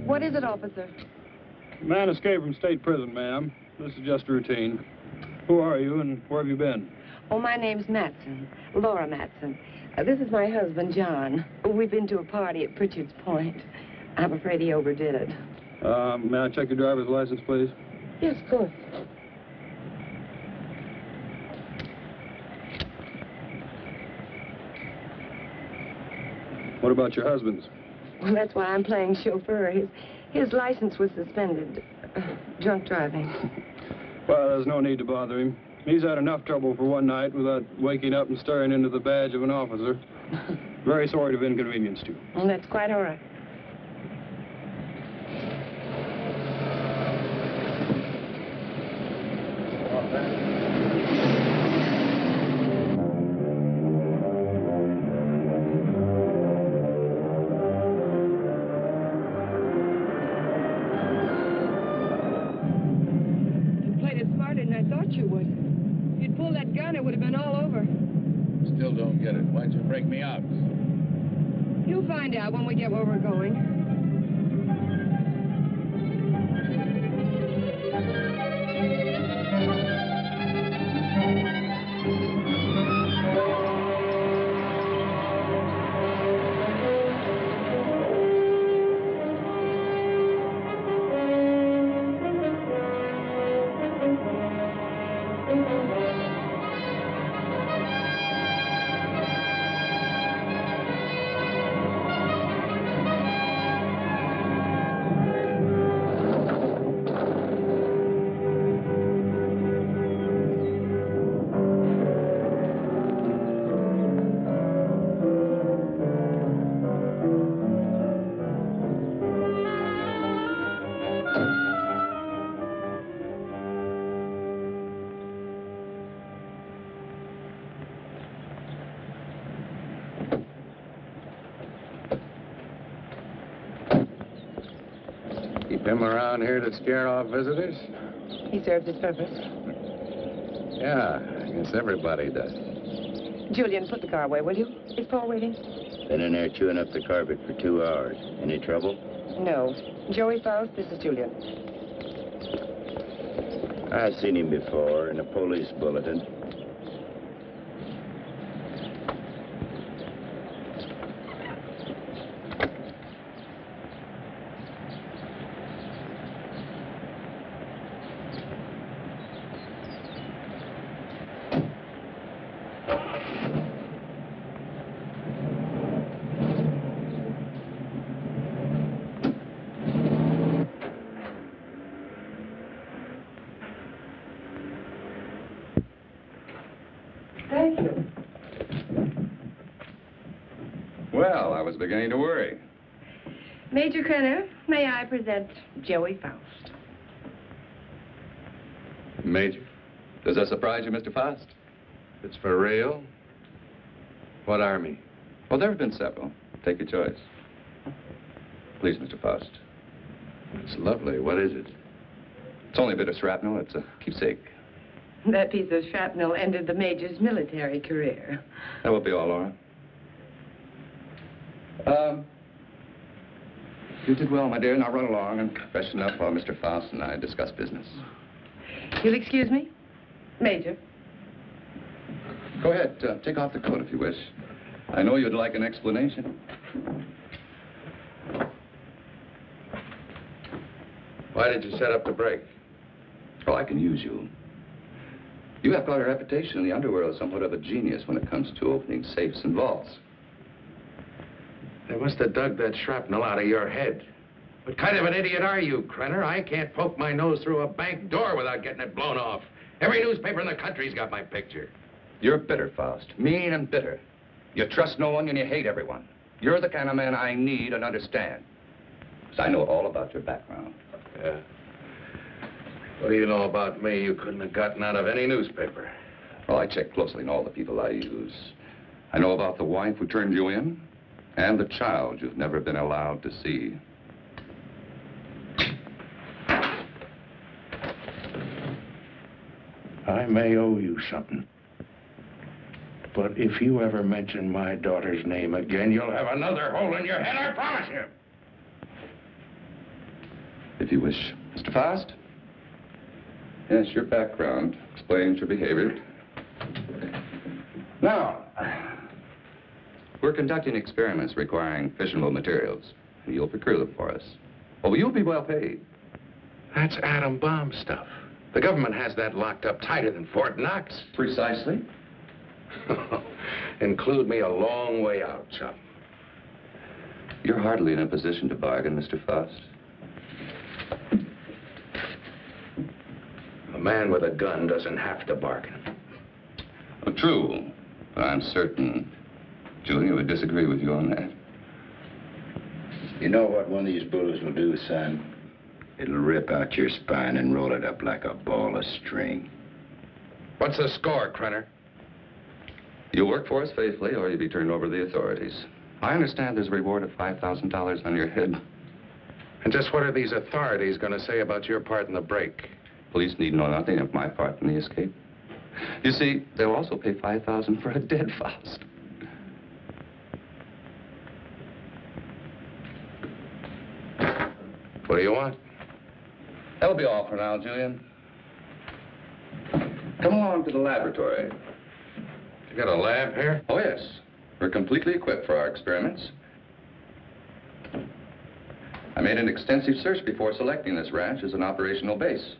What is it, officer? Man escaped from state prison, ma'am. This is just routine. Who are you and where have you been? Oh, my name's Matson, Laura Matson. This is my husband, John. We've been to a party at Pritchard's Point. I'm afraid he overdid it. May I check your driver's license, please? Yes, of course. What about your husband's? Well, that's why I'm playing chauffeur. His license was suspended. Drunk driving. Well, there's no need to bother him. He's had enough trouble for one night without waking up and staring into the badge of an officer. Very sorry to have inconvenienced you. Well, that's quite all right. Still don't get it. Why'd you break me out? You'll find out when we get where we're going. Him around here to scare off visitors? He serves his purpose. Yeah, I guess everybody does. Julian, put the car away, will you? Is Paul waiting? Been in there chewing up the carpet for 2 hours. Any trouble? No. Joey Faust, this is Julian. I've seen him before in a police bulletin. Thank you. Well, I was beginning to worry. Major Krenner, may I present Joey Faust? Major, does that surprise you, Mr. Faust? It's for real? What army? Well, there have been several. Take your choice. Please, Mr. Faust. It's lovely. What is it? It's only a bit of shrapnel. It's a keepsake. That piece of shrapnel ended the Major's military career. That will be all, Laura. You did well, my dear. Now run along and freshen up while Mr. Faust and I discuss business. You'll excuse me? Major. Go ahead. Take off the coat if you wish. I know you'd like an explanation. Why did you set up the break? Oh, I can use you. You have quite a reputation in the underworld, somewhat of a genius when it comes to opening safes and vaults. They must have dug that shrapnel out of your head. What kind of an idiot are you, Krenner? I can't poke my nose through a bank door without getting it blown off. Every newspaper in the country's got my picture. You're bitter, Faust. Mean and bitter. You trust no one and you hate everyone. You're the kind of man I need and understand. 'Cause I know all about your background. Yeah. What do you know about me you couldn't have gotten out of any newspaper? Well, I check closely on all the people I use. I know about the wife who turned you in and the child you've never been allowed to see. I may owe you something. But if you ever mention my daughter's name again, you'll have another hole in your head, I promise you. If you wish. Mr. Faust? Yes, your background explains your behavior. Now, we're conducting experiments requiring fissionable materials. You'll procure them for us. Oh, you'll be well paid. That's atom bomb stuff. The government has that locked up tighter than Fort Knox. Precisely. Include me a long way out, chum. You're hardly in a position to bargain, Mr. Faust. A man with a gun doesn't have to bargain. Oh, true. But I'm certain Julia would disagree with you on that. You know what one of these bullets will do, son? It'll rip out your spine and roll it up like a ball of string. What's the score, Krenner? You'll work for us faithfully, or you'll be turned over to the authorities. I understand there's a reward of $5,000 on your head. And just what are these authorities going to say about your part in the break? Police need know nothing of my part in the escape. You see, they'll also pay $5,000 for a dead Faust. What do you want? That'll be all for now, Julian. Come along to the laboratory. You got a lab here? Oh, yes. We're completely equipped for our experiments. I made an extensive search before selecting this ranch as an operational base.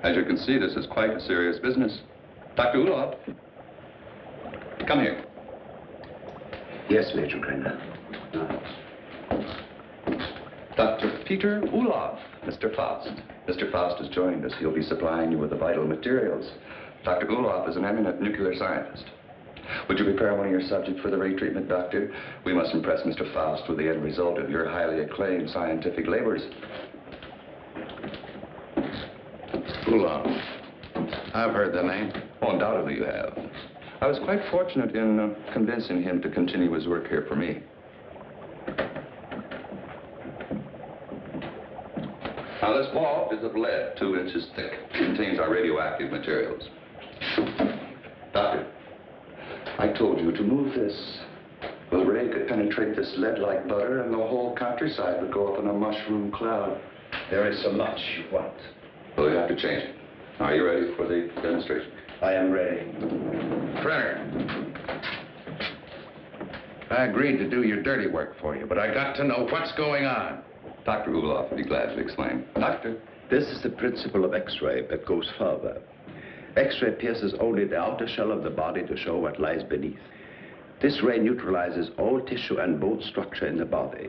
As you can see, this is quite a serious business. Dr. Ulof, come here. Yes, Major Krenner. Dr. Peter Ulof, Mr. Faust. Mr. Faust has joined us. He'll be supplying you with the vital materials. Dr. Ulof is an eminent nuclear scientist. Would you prepare one of your subjects for the ray treatment, Doctor? We must impress Mr. Faust with the end result of your highly acclaimed scientific labors. Ulof, I've heard the name. Oh, undoubtedly you have. I was quite fortunate in convincing him to continue his work here for me. Now, this ball is of lead, 2 inches thick. Contains our radioactive materials. Doctor, I told you to move this. The ray could penetrate this lead like butter, and the whole countryside would go up in a mushroom cloud. There is so much you want. Well, we have to change it. Are you ready for the demonstration? I am ready. Brenner, I agreed to do your dirty work for you, but I got to know what's going on. Dr. Ulof would be glad to explain. Doctor? This is the principle of X-ray that goes further. X-ray pierces only the outer shell of the body to show what lies beneath. This ray neutralizes all tissue and bone structure in the body.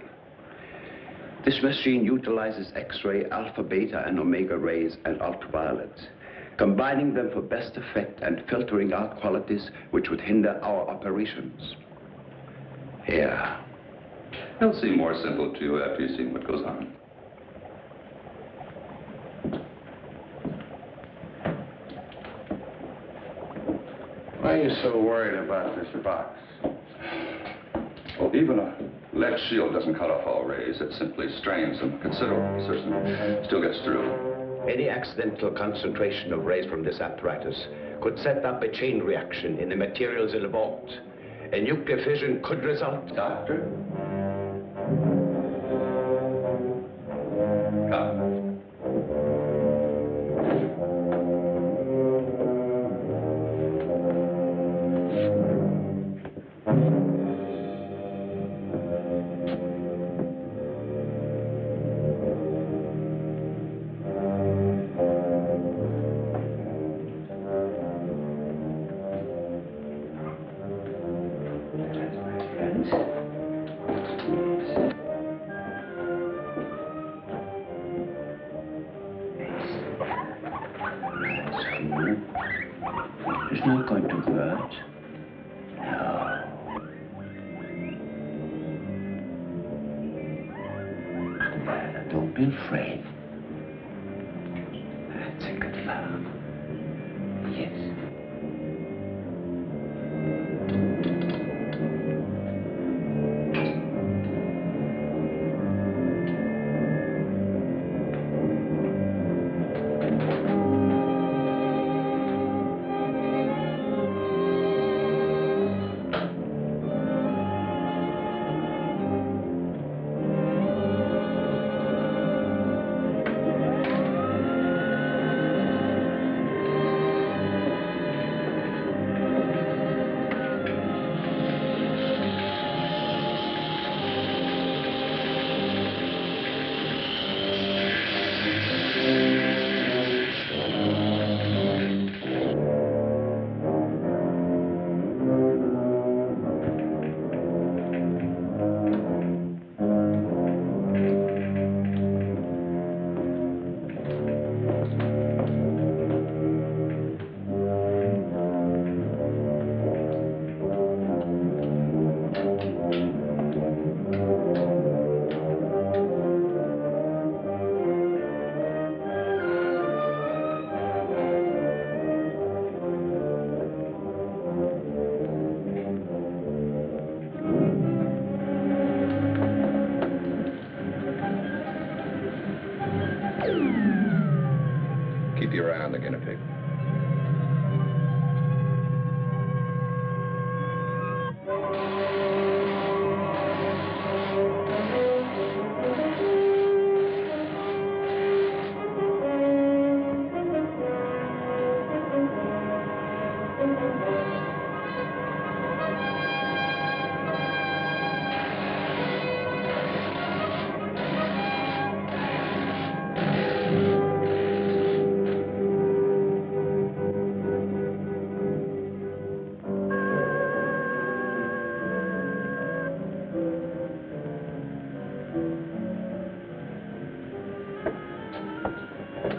This machine utilizes X-ray, alpha, beta, and omega rays and ultraviolet, combining them for best effect and filtering out qualities which would hinder our operations. Here. It'll seem more simple to you after you've seen what goes on. Why are you so worried about this box? Well, even a lead shield doesn't cut off all rays. It simply strains them considerably. Certainly still gets through. Any accidental concentration of rays from this apparatus could set up a chain reaction in the materials involved. A nuclear fission could result. Doctor? Come. It's not going to hurt. No. Don't be afraid. That's a good love. Yes. Keep your eye on the guinea pig.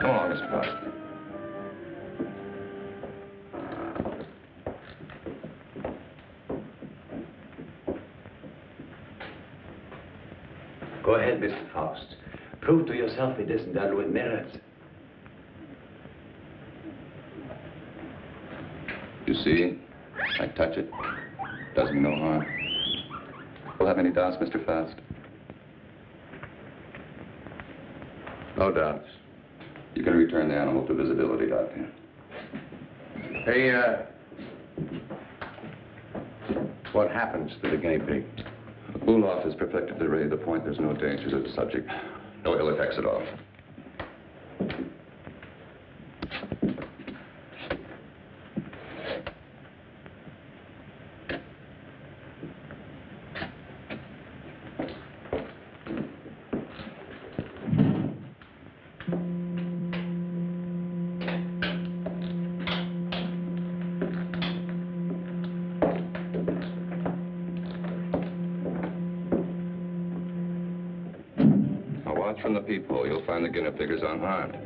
Come along, Mr. Foster. Go ahead, Mr. Faust. Prove to yourself it isn't done with mirrors. See? I touch it. Does me no harm. We'll have any doubts, Mr. Faust? No doubts. You can return the animal to visibility, Doctor. Hey, what happens to the guinea pig? Ulof has perfected the ray to the point there's no danger to the subject. No ill effects at all. From the peephole, you'll find the guinea pig is unharmed.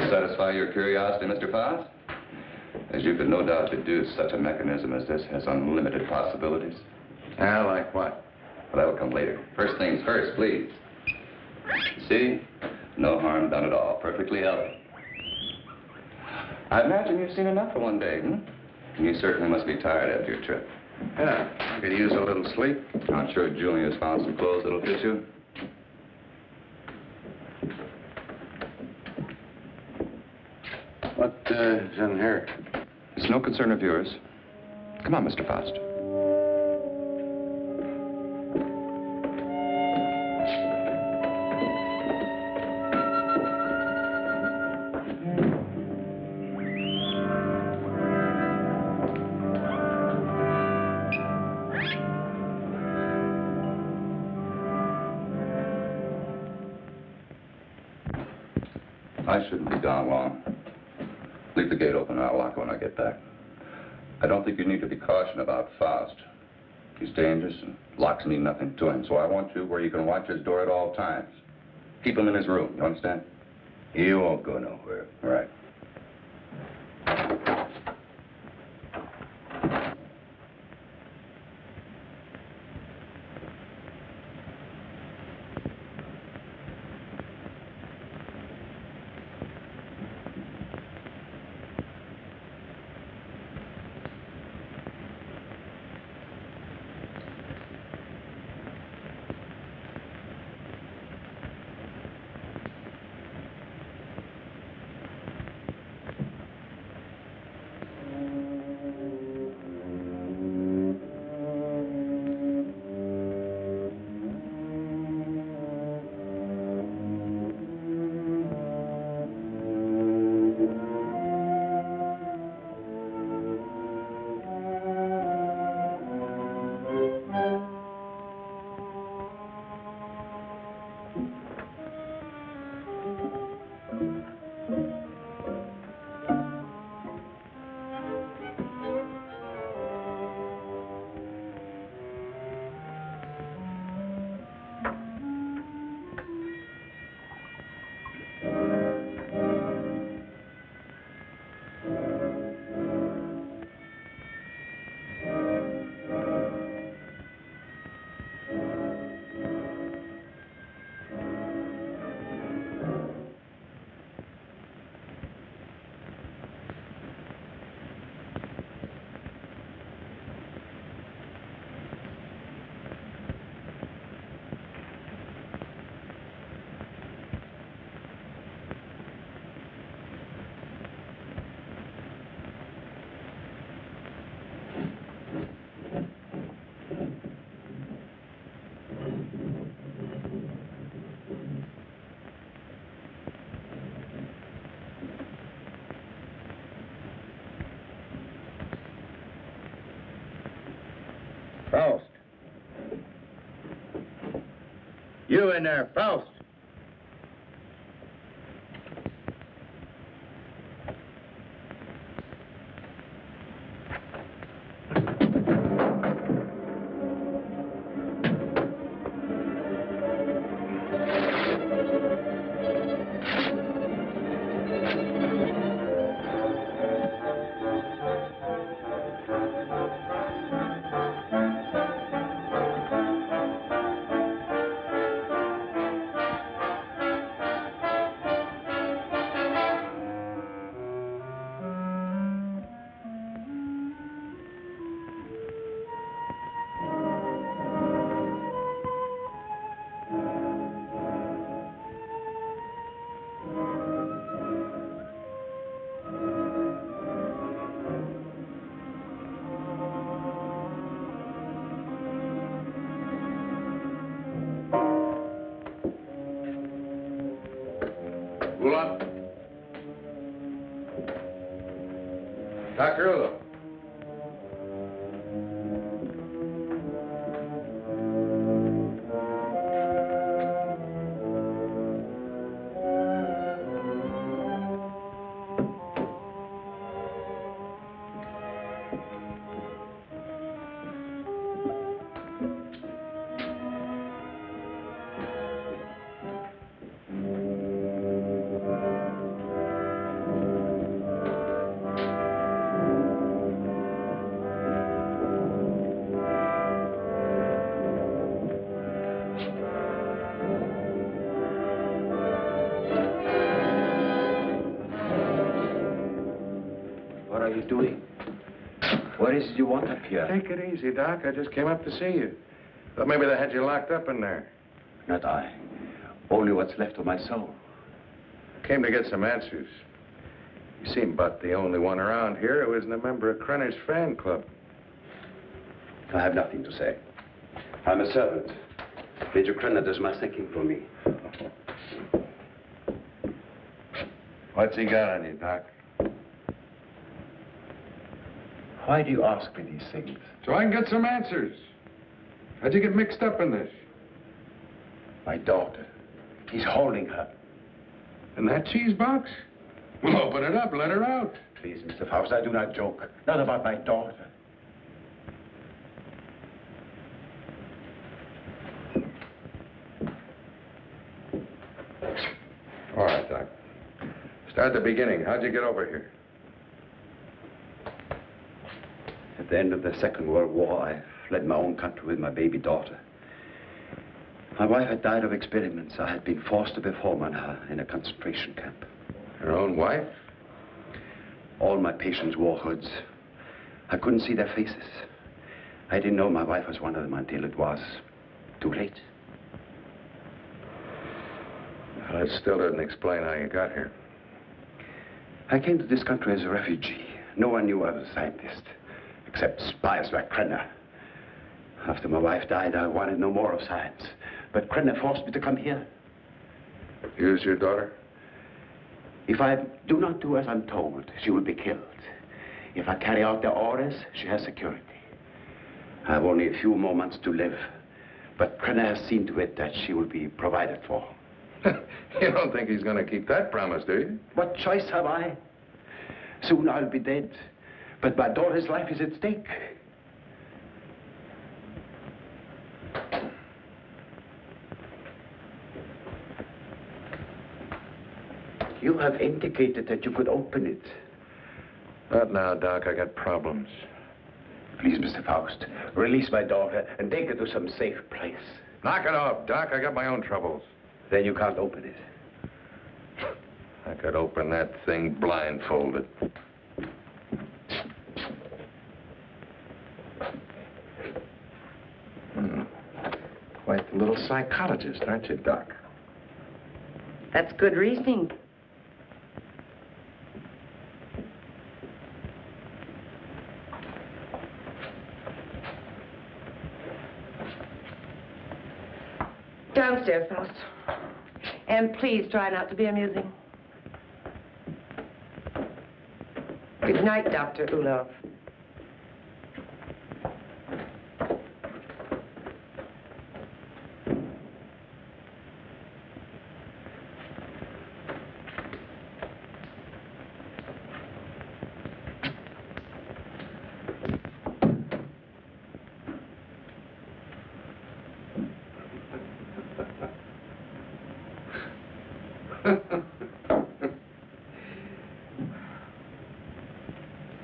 Satisfy your curiosity, Mr. Faust? As you could no doubt deduce, such a mechanism as this has unlimited possibilities. Like what? Well, that'll come later. First things first, please. See? No harm done at all. Perfectly healthy. I imagine you've seen enough for one day, You certainly must be tired after your trip. Yeah, I could use a little sleep. I'm sure Julia's found some clothes that'll fit you. What is in here? It's no concern of yours. Come on, Mr. Faust. I shouldn't be gone long. Leave the gate open and I'll lock it when I get back. I don't think you need to be cautious about Faust. He's dangerous and locks mean nothing to him, so I want you where you can watch his door at all times. Keep him in his room, you understand? He won't go nowhere. All right. Faust. You in there, Faust. Ulof. Dr. Ulof. What are you doing? What is it you want up here? Take it easy, Doc. I just came up to see you. Thought maybe they had you locked up in there. Not I. Only what's left of my soul. Came to get some answers. You seem about the only one around here who isn't a member of Krenner's fan club. I have nothing to say. I'm a servant. Major Krenner does my thinking for me. What's he got on you, Doc? Why do you ask me these things? So I can get some answers. How'd you get mixed up in this? My daughter. He's holding her. In that cheese box? Well, open it up, let her out. Please, Mr. Faust, I do not joke. Not about my daughter. All right, Doc. Start at the beginning. How'd you get over here? At the end of the Second World War, I fled my own country with my baby daughter. My wife had died of experiments. I had been forced to perform on her in a concentration camp. Your own wife? All my patients wore hoods. I couldn't see their faces. I didn't know my wife was one of them until it was too late. Well, it still doesn't explain how you got here. I came to this country as a refugee. No one knew I was a scientist, except spies like Krenner. After my wife died, I wanted no more of science. But Krenner forced me to come here. Here's your daughter? If I do not do as I'm told, she will be killed. If I carry out the orders, she has security. I have only a few more months to live. But Krenner has seen to it that she will be provided for. You don't think he's going to keep that promise, do you? What choice have I? Soon I'll be dead. But my daughter's life is at stake. You have indicated that you could open it. Not now, Doc. I got problems. Please, Mr. Faust, release my daughter and take her to some safe place. Knock it off, Doc. I got my own troubles. Then you can't open it. I could open that thing blindfolded. Quite the little psychologist, aren't you, Doc? That's good reasoning. Downstairs, Faust. And please try not to be amusing. Good night, Dr. Ulof.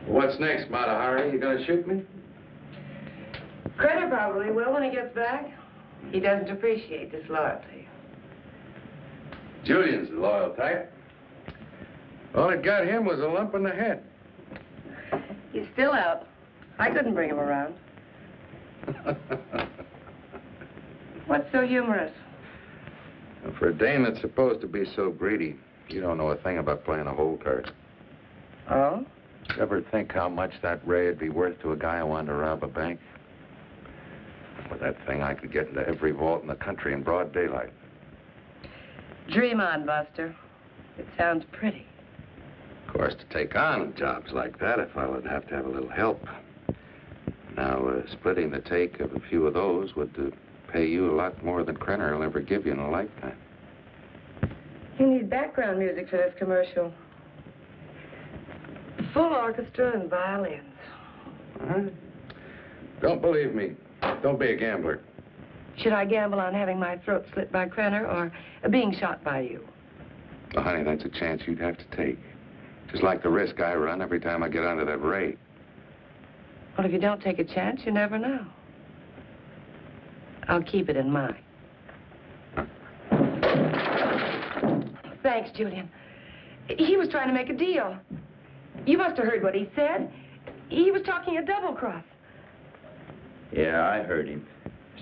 What's next, Mata Hari? You gonna shoot me? Krenner probably will when he gets back. He doesn't appreciate disloyalty. Julian's the loyal type. All it got him was a lump in the head. He's still out. I couldn't bring him around. What's so humorous? Well, for a dame that's supposed to be so greedy, you don't know a thing about playing a hole card. Oh? You ever think how much that ray would be worth to a guy who wanted to rob a bank? With that thing, I could get into every vault in the country in broad daylight. Dream on, Buster. It sounds pretty. Of course, to take on jobs like that, a fellow would have to have a little help. Now, splitting the take of a few of those would pay you a lot more than Krenner will ever give you in a lifetime. You need background music for this commercial. Full orchestra and violins. Don't believe me. Don't be a gambler. Should I gamble on having my throat slit by Krenner or being shot by you? Well, honey, that's a chance you'd have to take. Just like the risk I run every time I get onto that ray. Well, if you don't take a chance, you never know. I'll keep it in mind. Thanks, Julian. He was trying to make a deal. You must have heard what he said. He was talking a double cross. Yeah, I heard him.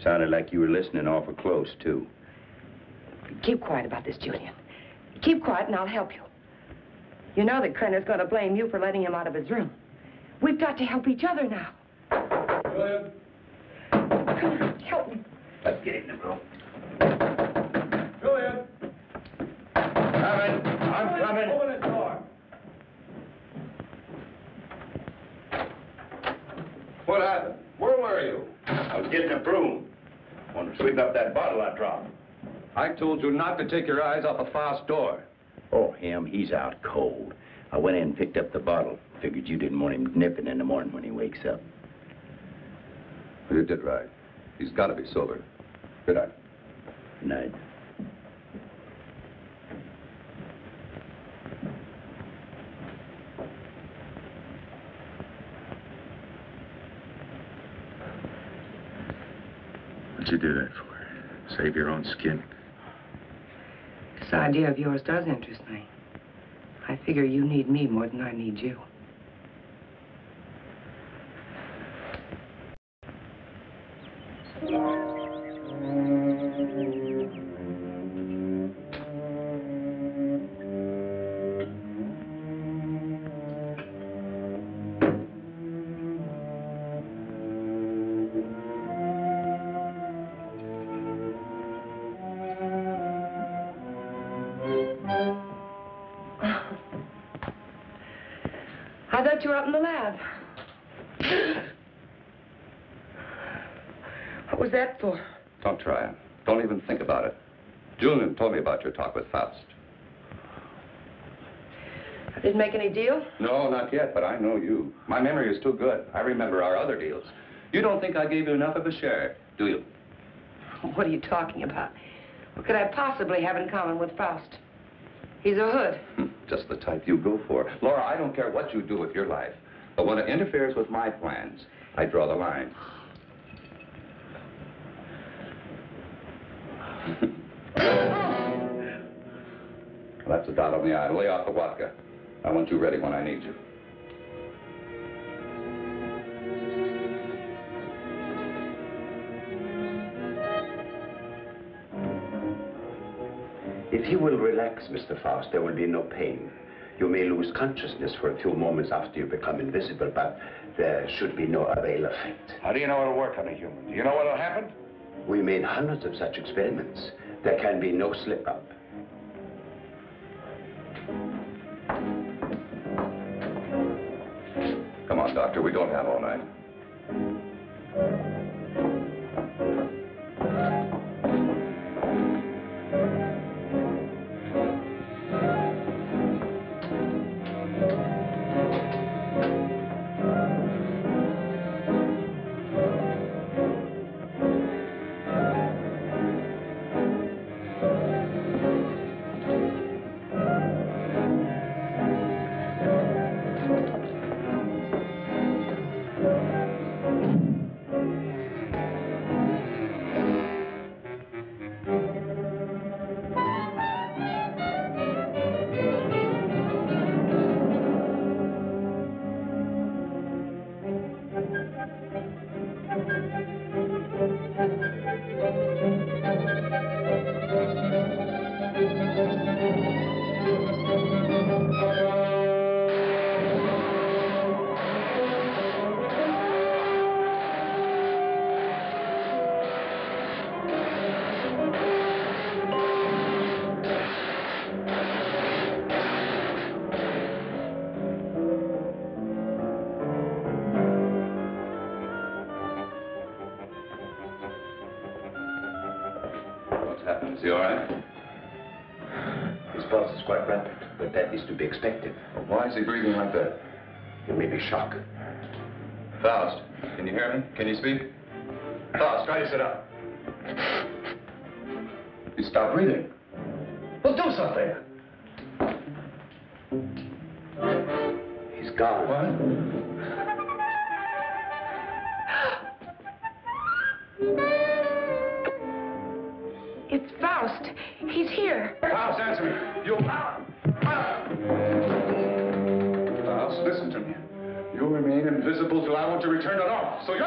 Sounded like you were listening awful close, too. Keep quiet about this, Julian. Keep quiet and I'll help you. You know that Krenner's going to blame you for letting him out of his room. We've got to help each other now. Julian. Come on, help me. Let's get in the room. Julian. Coming. I'm coming. Open this door. What happened? Where were you? I was getting a broom. Want to sweep up that bottle I dropped. I told you not to take your eyes off of Faust's door. Oh, him, he's out cold. I went in and picked up the bottle. Figured you didn't want him nipping in the morning when he wakes up. You did right. He's got to be sober. Good night. Good night. What'd you do that for? Save your own skin? This idea of yours does interest me. I figure you need me more than I need you. I thought you were up in the lab. What was that for? Don't try it. Don't even think about it. Julian told me about your talk with Faust. I didn't make any deal? No, not yet, but I know you. My memory is too good. I remember our other deals. You don't think I gave you enough of a share, do you? What are you talking about? What could I possibly have in common with Faust? He's a hood. Just the type you go for. Laura, I don't care what you do with your life, but when it interferes with my plans, I draw the line. Well, that's a dot on the I. Lay off the vodka. I want you ready when I need you. If you will relax, Mr. Faust, there will be no pain. You may lose consciousness for a few moments after you become invisible, but there should be no avail effect. How do you know it'll work on a human? Do you know what'll happen? We made hundreds of such experiments. There can be no slip-up. Come on, Doctor, we don't have all night. Is he all right? His pulse is quite rapid, but that is to be expected. Well, why is he breathing like that? It may be shock. Faust, can you hear me? Can you speak? Faust, try to sit up. He stopped breathing. Well, do something. He's gone. What? It's Faust. He's here. Faust, answer me. You... Faust, listen to me. You remain invisible till I want to return to normal. So you're...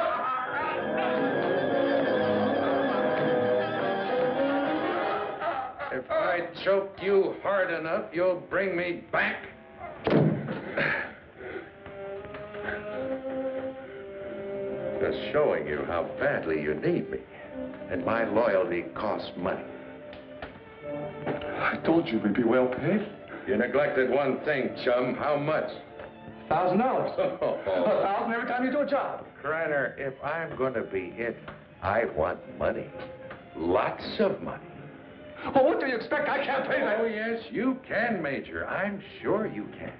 If I choke you hard enough, you'll bring me back. Just showing you how badly you need me. And my loyalty costs money. I told you we'd be well paid. You neglected one thing, chum. How much? $1,000. $1,000 every time you do a job. Krenner, if I'm going to be it, I want money. Lots of money. Oh, what do you expect? I can't pay that. Oh, yes, you can, Major. I'm sure you can.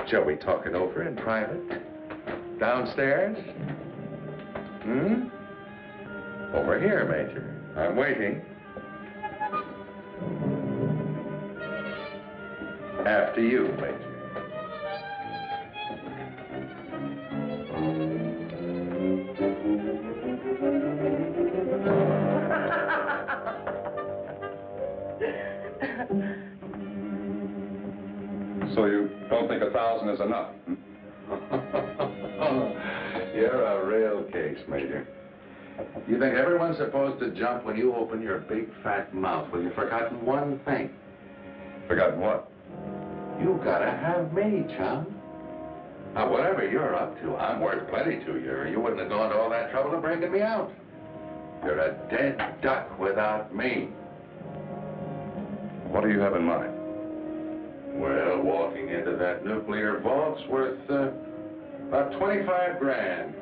Shall we talk it over in private? Downstairs? Hmm? Over here, Major. I'm waiting. After you, Major. So you don't think 1,000 is enough? You're a real case, Major. You think everyone's supposed to jump when you open your big fat mouth? Well, you've forgotten one thing. Forgotten what? You gotta have me, chum. Now, whatever you're up to, I'm worth plenty to you, or you wouldn't have gone to all that trouble of breaking me out. You're a dead duck without me. What do you have in mind? Well, walking into that nuclear vault's worth about 25 grand.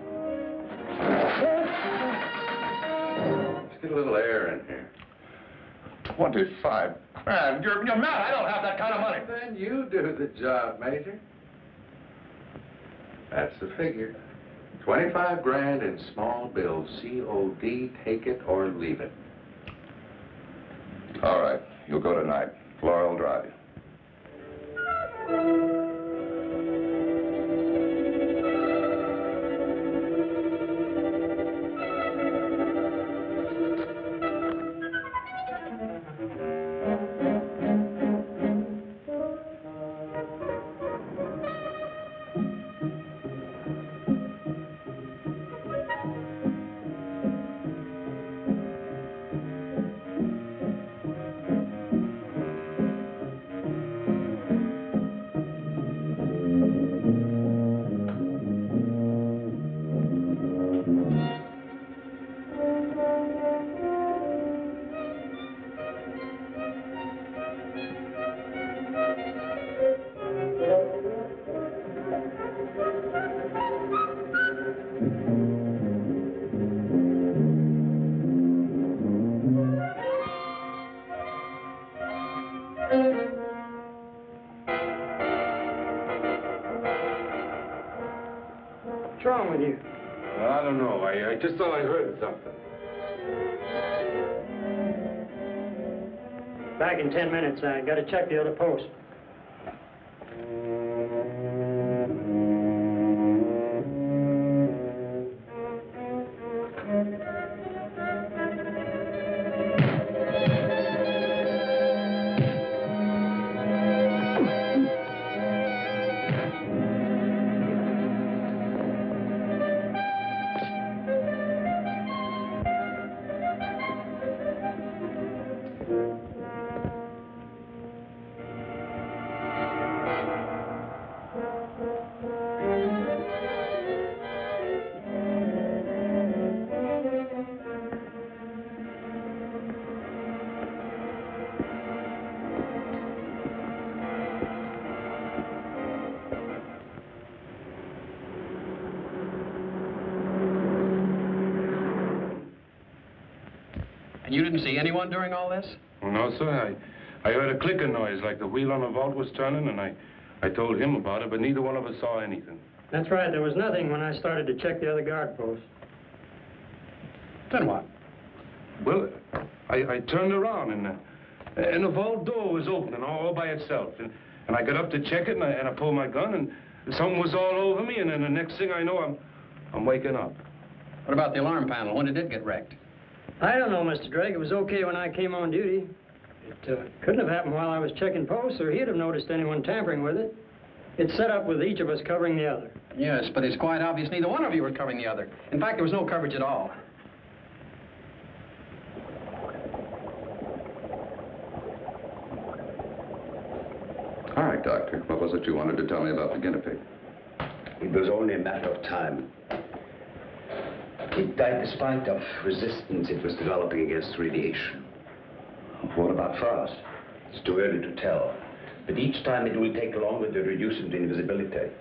Let's get a little air in here. 25 grand? You're mad. I don't have that kind of money. Then you do the job, Major. That's the figure. 25 grand in small bills. COD, take it or leave it. All right. You'll go tonight. Laura will drive you. What's wrong with you? I don't know. I just thought I heard something. Back in 10 minutes. I got to check the other post. And you didn't see anyone during all this? No, sir. I heard a clicking noise like the wheel on a vault was turning, and I told him about it, but neither one of us saw anything. That's right. There was nothing when I started to check the other guard posts. Then what? Well, I turned around, and the vault door was opening all by itself. And I got up to check it, and I pulled my gun, and something was all over me, and then the next thing I know, I'm waking up. What about the alarm panel? When did it get wrecked? I don't know, Mr. Drake. It was okay when I came on duty. It couldn't have happened while I was checking posts, or he'd have noticed anyone tampering with it. It's set up with each of us covering the other. Yes, but it's quite obvious neither one of you were covering the other. In fact, there was no coverage at all. All right, Doctor. What was it you wanted to tell me about the guinea pig? It was only a matter of time. It died despite of resistance it was developing against radiation. What about Faust? It's too early to tell. But each time it will take longer to reduce him to invisibility,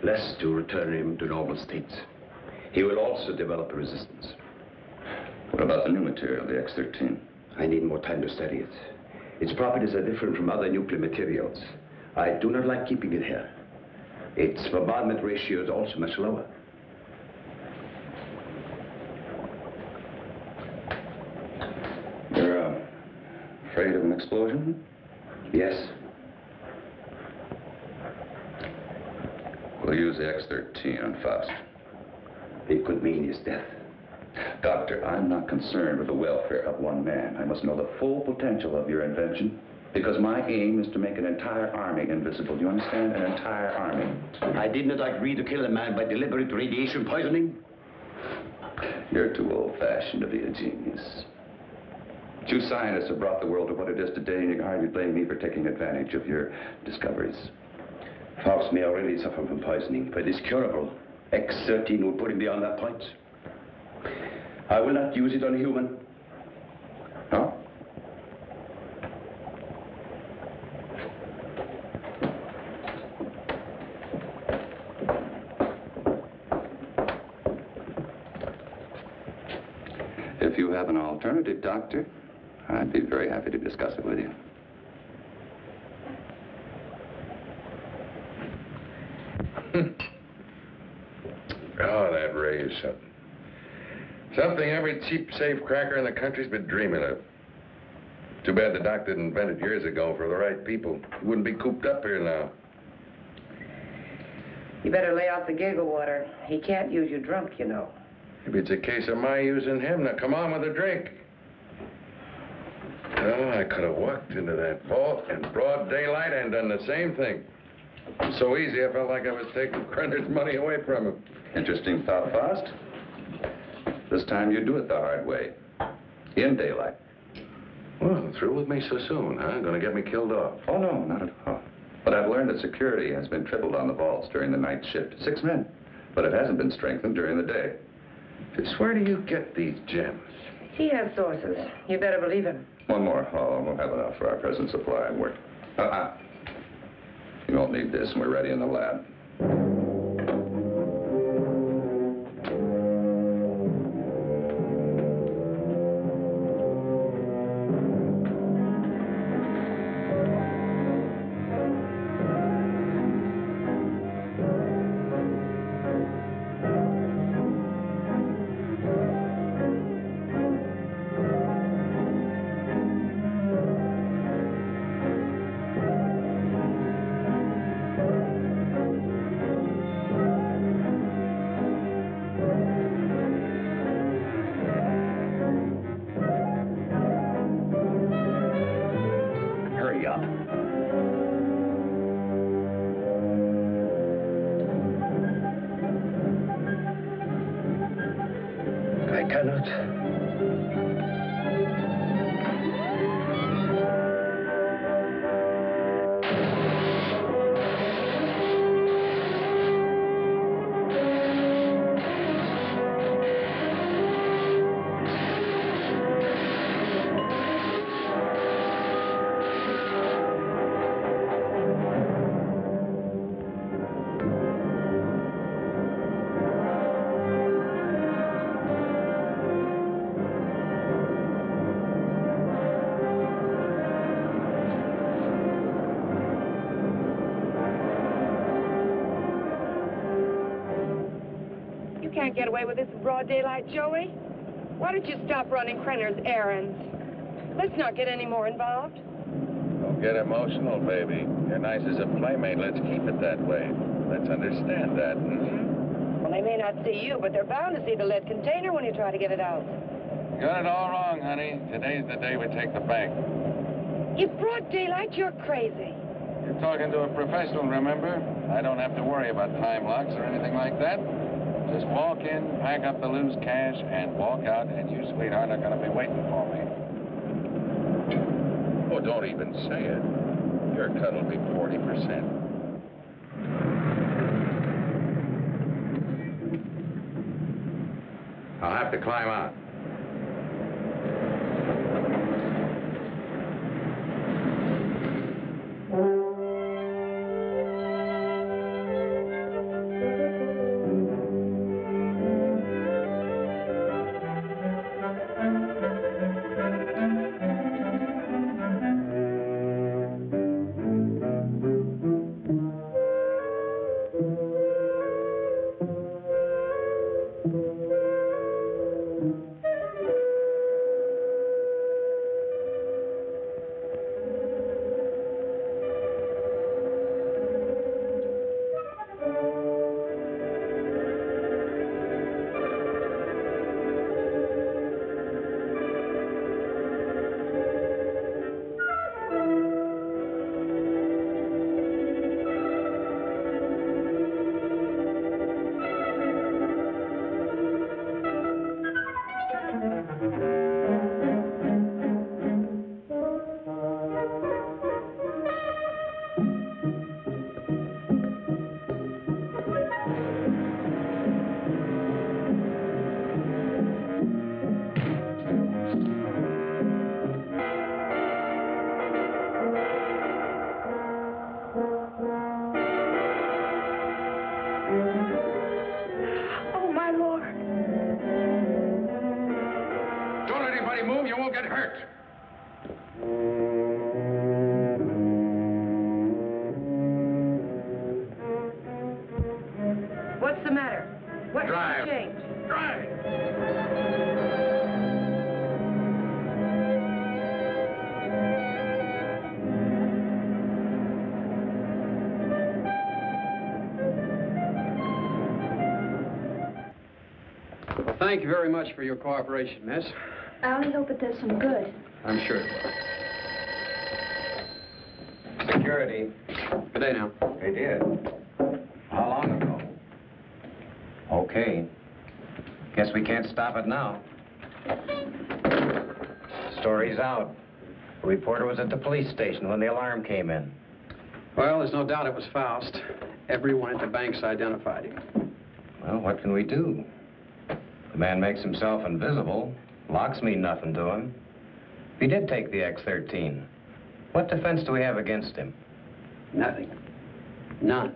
less to return him to normal states. He will also develop a resistance. What about the new material, the X-13? I need more time to study it. Its properties are different from other nuclear materials. I do not like keeping it here. Its bombardment ratio is also much lower. You're afraid of an explosion? Yes. We'll use the X-13 on Faust. It could mean his death. Doctor, I'm not concerned with the welfare of one man. I must know the full potential of your invention, because my aim is to make an entire army invisible. Do you understand? An entire army. I did not agree to kill a man by deliberate radiation poisoning. You're too old-fashioned to be a genius. You scientists have brought the world to what it is today, and you can hardly blame me for taking advantage of your discoveries. Faust may already suffer from poisoning, but it's curable. X-13 will put him beyond that point. I will not use it on a human. No? If you have an alternative, Doctor, I'd be very happy to discuss it with you. Oh, that ray is something. Something every cheap safe cracker in the country's been dreaming of. Too bad the doc didn't invent it years ago for the right people. He wouldn't be cooped up here now. You better lay off the giggle water. He can't use you drunk, you know. Maybe it's a case of my using him. Now, come on with a drink. Oh, I could have walked into that vault in broad daylight and done the same thing. So easy, I felt like I was taking Krenner's money away from him. Interesting thought, Faust. This time you do it the hard way. In daylight. Well, through with me so soon, huh? Gonna get me killed off. Oh, no, not at all. But I've learned that security has been tripled on the vaults during the night shift. 6 men. But it hasn't been strengthened during the day. Just where do you get these gems? He has sources. You better believe him. One more haul. We'll have enough for our present supply and work. You won't need this, and we're ready in the lab. can't get away with this in broad daylight, Joey. Why don't you stop running Krenner's errands? Let's not get any more involved. Don't get emotional, baby. You're nice as a playmate. Let's keep it that way. Let's understand that. Well, they may not see you, but they're bound to see the lead container when you try to get it out. You got it all wrong, honey. Today's the day we take the bank. In broad daylight, you're crazy. You're talking to a professional, remember? I don't have to worry about time locks or anything like that. Just walk in, pack up the loose cash, and walk out, and you, sweetheart, are going to be waiting for me. Oh, don't even say it. Your cut will be 40%. I'll have to climb out. What's the matter? What Drive. changed? Drive! Well, thank you very much for your cooperation, miss. I only hope it does some good. I'm sure it will. Security. Good day now. They did. How long ago? Okay. Guess we can't stop it now. Story's out. The reporter was at the police station when the alarm came in. Well, there's no doubt it was Faust. Everyone at the bank's identified him. Well, what can we do? The man makes himself invisible. Locks mean nothing to him. If he did take the X-13, what defense do we have against him? Nothing. None.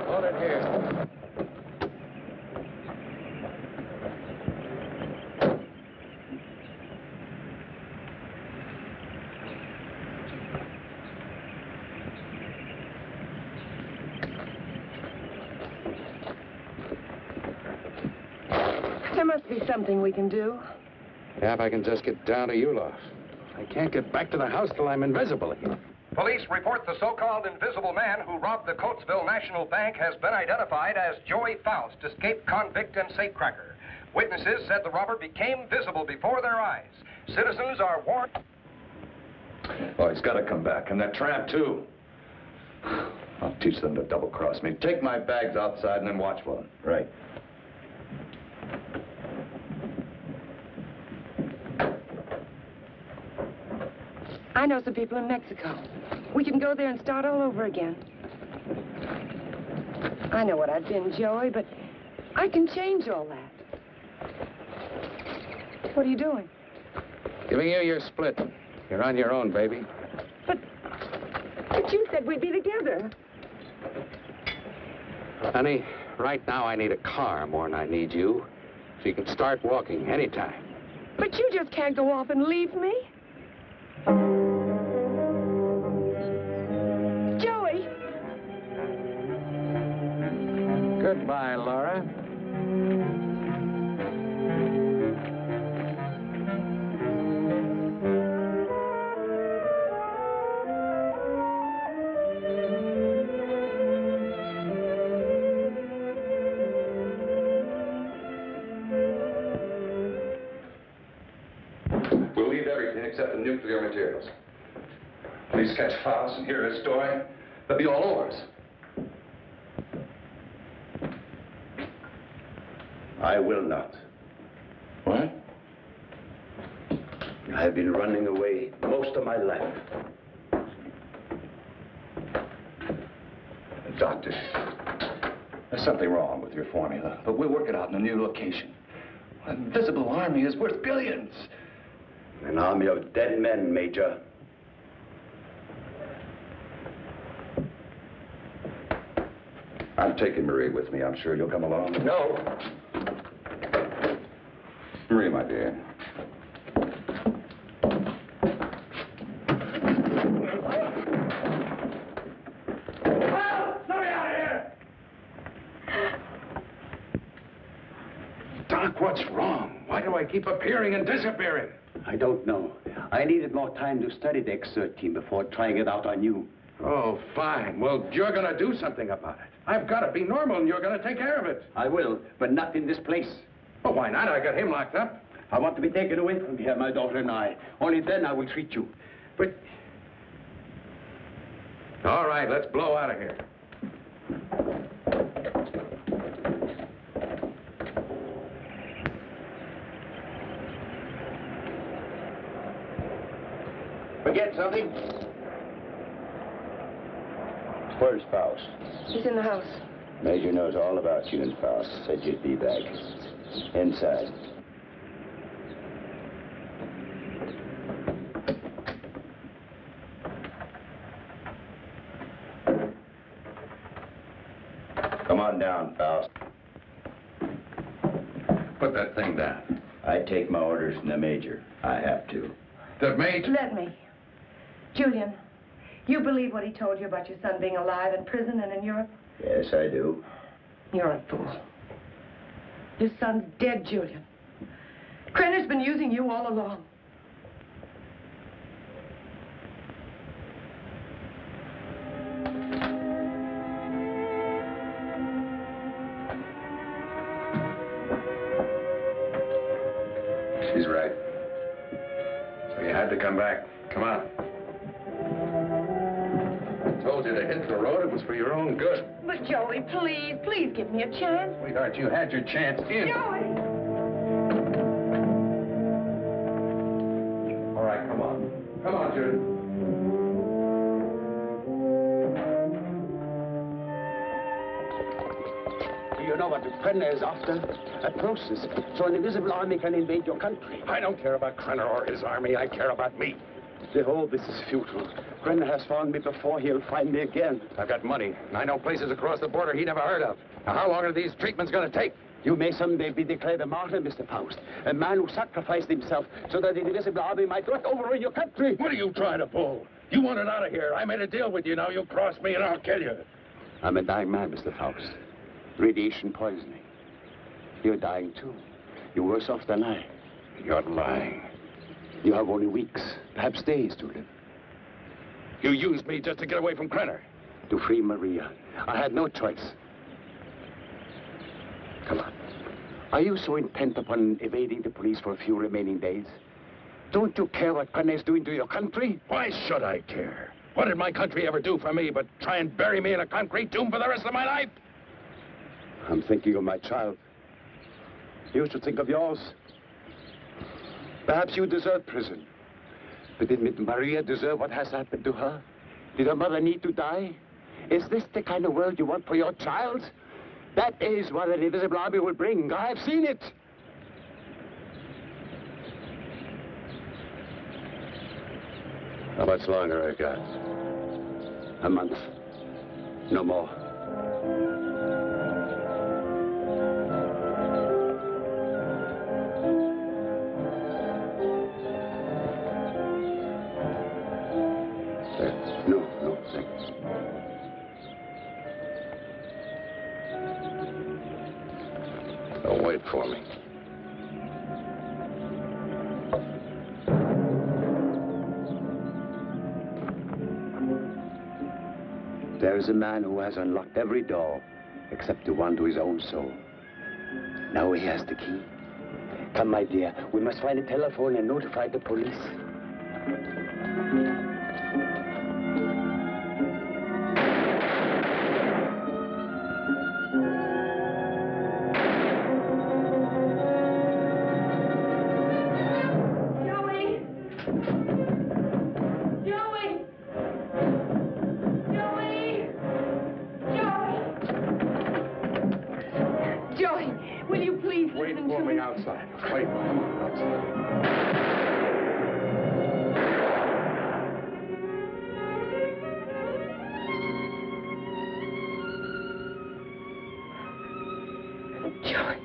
Hold it here. There must be something we can do. Yeah, if I can just get down to Ulof. I can't get back to the house till I'm invisible again. Police report the so-called invisible man who robbed the Coatesville National Bank has been identified as Joey Faust, escaped convict and safecracker. Witnesses said the robber became visible before their eyes. Citizens are warned. Oh, he's got to come back, and that tramp, too. I'll teach them to double-cross me. Take my bags outside and then watch for them. Right. I know some people in Mexico. We can go there and start all over again. I know what I've been, Joey, but I can change all that. What are you doing? Giving you your split. You're on your own, baby. But you said we'd be together. Honey, right now I need a car more than I need you. So you can start walking anytime. But you just can't go off and leave me. Joey! Goodbye, Laura. We'll leave everything except the nuclear materials. Please catch Faust and hear his story. They'll be all over us. I will not. What? I have been running away most of my life. Doctor, there's something wrong with your formula, but we'll work it out in a new location. An invisible army is worth billions. An army of dead men, Major. I'm taking Marie with me. I'm sure you'll come along. No. Marie, my dear. Doc, what's wrong? Why do I keep appearing and disappearing? I don't know. I needed more time to study the X-Cert team before trying it out on you. Oh, fine. Well, you're going to do something about it. I've got to be normal, and you're going to take care of it. I will, but not in this place. Well, why not? I got him locked up. I want to be taken away from here, my daughter and I. Only then I will treat you. But... All right, let's blow out of here. Forget something? Where's Faust? He's in the house. Major knows all about you and Faust. Said you'd be back. Inside. Come on down, Faust. Put that thing down. I take my orders from the Major. I have to. The Major? Let me. Julian, you believe what he told you about your son being alive in prison and in Europe? Yes, I do. You're a fool. Your son's dead, Julian. Krenner's been using you all along. She's right. So you had to come back. Come on. I told you to hit the road. It was for your own good. But Joey, please give me a chance. Sweetheart, you had your chance in. Joey! All right, come on. Come on, Judy. Do you know what the Krenner is after? A process, so an invisible army can invade your country. I don't care about Krenner or his army. I care about me. Behold, this is futile. Krenner has found me before. He'll find me again. I've got money, and I know places across the border he never heard of. Now, how long are these treatments going to take? You may someday be declared a martyr, Mr. Faust. A man who sacrificed himself so that the invisible army might look over in your country. What are you trying to pull? You want it out of here. I made a deal with you. Now you cross me and I'll kill you. I'm a dying man, Mr. Faust. Radiation poisoning. You're dying, too. You're worse off than I. You're lying. You have only weeks, perhaps days to live. You used me just to get away from Krenner. To free Maria. I had no choice. Come on. Are you so intent upon evading the police for a few remaining days? Don't you care what Krenner is doing to your country? Why should I care? What did my country ever do for me but try and bury me in a concrete tomb for the rest of my life? I'm thinking of my child. You should think of yours. Perhaps you deserve prison. But did Maria deserve what has happened to her? Did her mother need to die? Is this the kind of world you want for your child? That is what an invisible army will bring. I have seen it. How much longer I got? A month. No more. for me. There is a man who has unlocked every door except the one to his own soul. Now he has the key. Come, my dear, we must find a telephone and notify the police. Outside. Wait, come on, outside. Joey.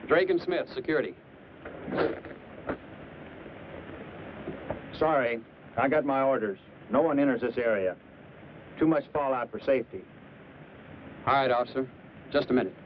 Drake and Smith, security. Sorry, I got my orders. No one enters this area. Too much fallout for safety. All right, officer. Just a minute.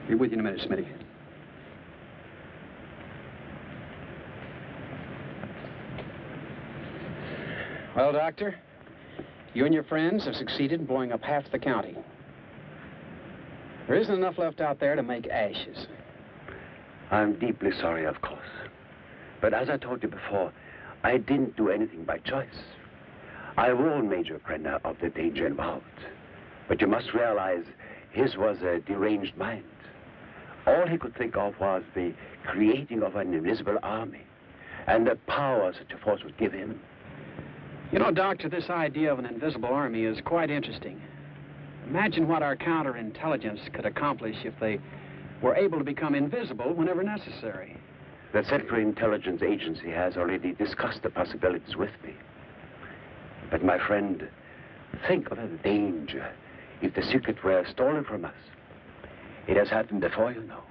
Be with you in a minute, Smitty. Well, Doctor, you and your friends have succeeded in blowing up half the county. There isn't enough left out there to make ashes. I'm deeply sorry, of course. But as I told you before, I didn't do anything by choice. I warned Major Brenner of the danger involved. But you must realize his was a deranged mind. All he could think of was the creating of an invisible army and the power such a force would give him. You know, Doctor, this idea of an invisible army is quite interesting. Imagine what our counterintelligence could accomplish if they were able to become invisible whenever necessary. The Central Intelligence Agency has already discussed the possibilities with me. But my friend, think of the danger if the secret were stolen from us. It has happened before, you know.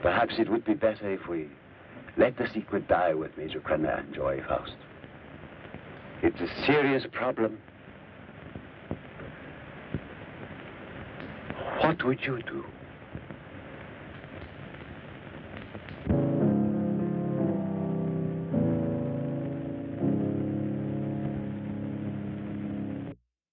Perhaps it would be better if we Let the secret die with Major Krenner and Joy Faust. It's a serious problem. What would you do?